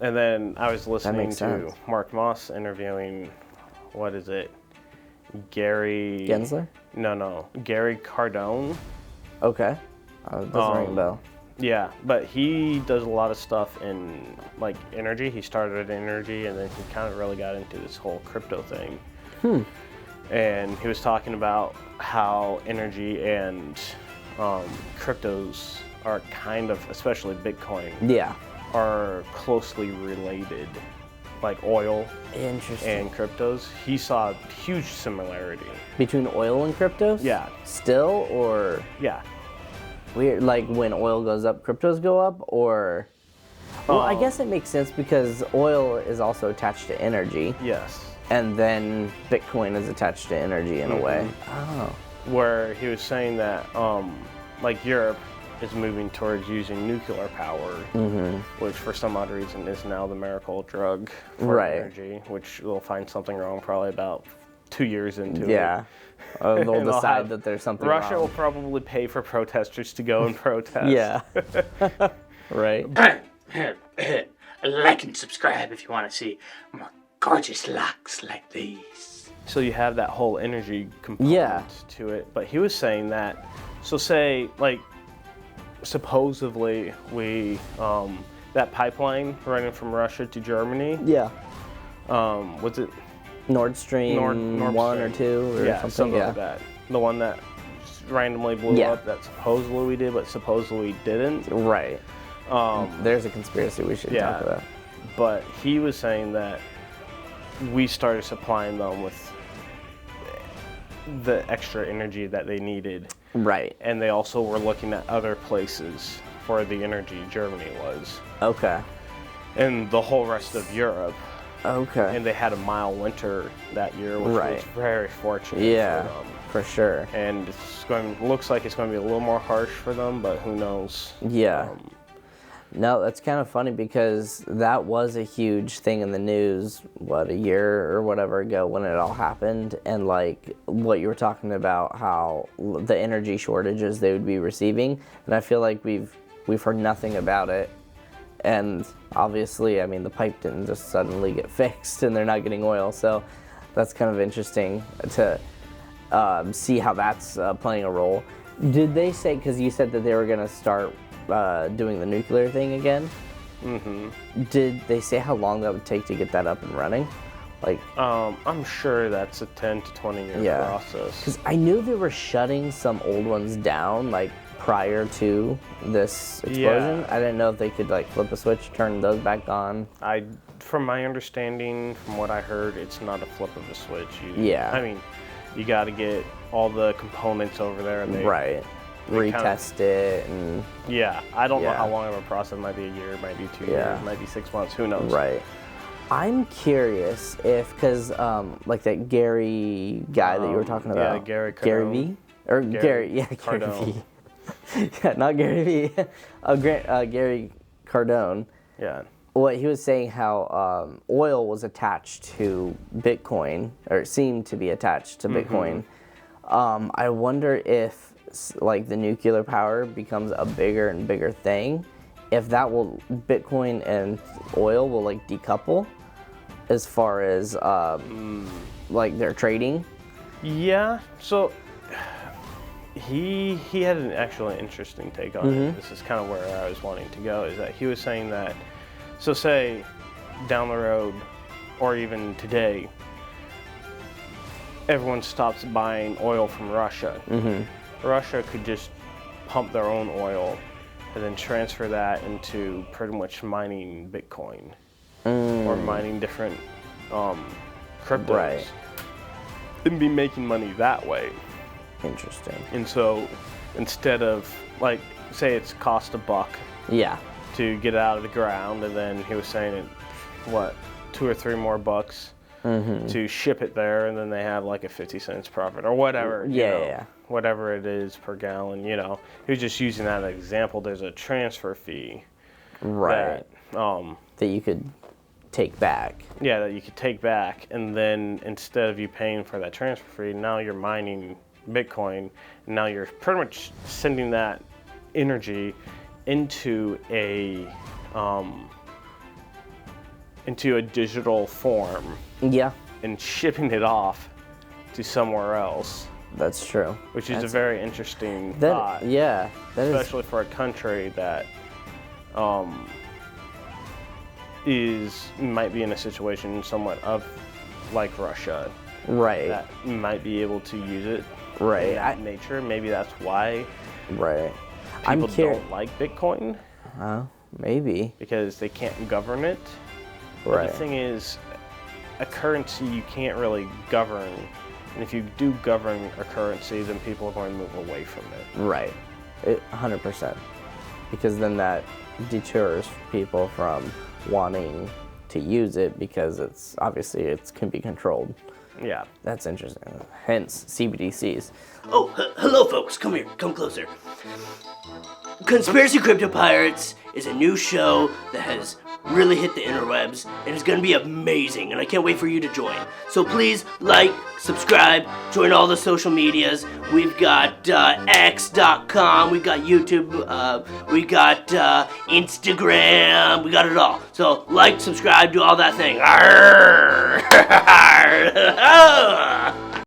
And then I was listening to sense. Mark Moss interviewing, what is it? Gary... Gensler? No. Gary Cardone. Okay. Doesn't ring a bell. Yeah, but he does a lot of stuff in like energy. He started in energy and then he kind of really got into this whole crypto thing. And he was talking about how energy and cryptos are kind of, especially Bitcoin, Yeah. are closely related, like oil Interesting. and cryptos. He saw a huge similarity. Between oil and cryptos? Yeah. Still, or Yeah. weird, like when oil goes up, cryptos go up, or? Well, I guess it makes sense because oil is also attached to energy. Yes. And then Bitcoin is attached to energy in a way. Oh. Where he was saying that, like Europe is moving towards using nuclear power, which for some odd reason is now the miracle drug for energy, which they'll find something wrong probably about 2 years into it. Yeah. They'll decide that there's something Russia wrong. will probably pay for protesters to go and protest. Yeah. Right. Like and subscribe if you want to see more gorgeous locks like these. So you have that whole energy component to it. But he was saying that, so say, like, supposedly we, that pipeline running from Russia to Germany, Yeah. was it Nord Stream Nord 1 or Stream. 2 or something? Like that. The one that just randomly blew up that supposedly we did, but supposedly we didn't. Right. There's a conspiracy we should talk about. But he was saying that we started supplying them with the extra energy that they needed. Right. And they also were looking at other places for the energy. Germany was. Okay. And the whole rest of Europe. Okay. And they had a mild winter that year, which was very fortunate for them. For sure. And looks like it's going to be a little more harsh for them, but who knows? Yeah. No, that's kind of funny because that was a huge thing in the news, a year or whatever ago when it all happened. And like what you were talking about, how the energy shortages they would be receiving. And I feel like we've heard nothing about it. And obviously, I mean, the pipe didn't just suddenly get fixed and they're not getting oil. So that's kind of interesting to see how that's playing a role. Did they say, because you said that they were going to start doing the nuclear thing again? Did they say how long that would take to get that up and running? Like, I'm sure that's a 10 to 20 year process. Because I knew they were shutting some old ones down, like prior to this explosion. Yeah. I didn't know if they could like flip a switch, turn those back on. From my understanding, from what I heard, it's not a flip of a switch. Yeah. I mean, you got to get all the components over there. And retest it and I don't know how long of a process. It might be a year, it might be 2 years, it might be 6 months, who knows. I'm curious if, because like that Gary guy that you were talking about, Gary Cardone. Gary V, or Gary Cardone. V. Yeah, not Gary V. Gary Cardone. Yeah. What he was saying, how oil was attached to Bitcoin, or seemed to be attached to Bitcoin. I wonder if like the nuclear power becomes a bigger and bigger thing, if that will, Bitcoin and oil will like decouple as far as like their trading. Yeah, so he had an actually interesting take on it. This is kind of where I was wanting to go, is that he was saying that, so say down the road or even today, everyone stops buying oil from Russia. Russia could just pump their own oil and then transfer that into pretty much mining Bitcoin or mining different cryptos and be making money that way. Interesting. And so instead of, like, say it's cost $1 to get it out of the ground, and then he was saying it, what, 2 or 3 more bucks to ship it there, and then they have like a 50 cents profit or whatever. Whatever it is per gallon, you know. He was just using that as an example. There's a transfer fee. That you could take back. Yeah, that you could take back, and then instead of you paying for that transfer fee, now you're mining Bitcoin, and now you're pretty much sending that energy into a into a digital form. Yeah. And shipping it off to somewhere else. That's true. Which is a very interesting thought. Yeah. Especially for a country that might be in a situation somewhat of like Russia. Right. That might be able to use it. Right. In that nature. Maybe that's why. Right. People don't like Bitcoin. Maybe. Because they can't govern it. Right. But the thing is, a currency you can't really govern. And if you do govern a currency, then people are going to move away from it. Right. 100%. Because then that deters people from wanting to use it because it's obviously it can be controlled. Yeah. That's interesting. Hence CBDCs. Oh, hello folks. Come here. Come closer. Conspiracy Crypto Pirates is a new show that has really hit the interwebs and it's going to be amazing and I can't wait for you to join. So please like, subscribe, join all the social medias. We've got X.com, we've got YouTube, we got Instagram, we got it all. So like, subscribe, do all that thing. Arrgh.